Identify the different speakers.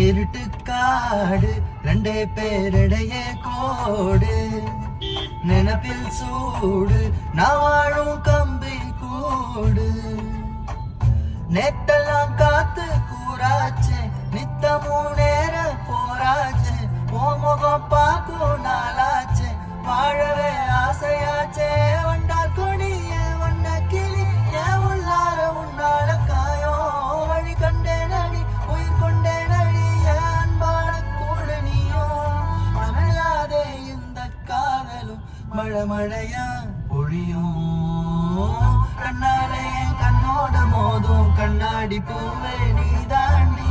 Speaker 1: இருட்டுக்காடு ரெண்டே பேரிடையே கோடு நினப்பில் சூடு நான் வாழும் கம்பி கூடு நேத்தெல்லாம் காத்து கூறாச்சே நித்தமும் நேர போராச்சே ஓ முகம் பார்க்கும் நாளாச்சே வாழவே ஆசையாச்சே வண்டால் கொடிய வண்ண கிளி ஏன் உள்ளார உன்னால காயோ வழி கண்டே நடி உயிர் கொண்டே நடி அன்பான கூட நீயோ அமிழாதே இந்த காதலும் மழை மழையா பொழியும் கண்ணாலே என் கண்ணோட மோதும் கண்ணாடி பூவே நீ தாண்டி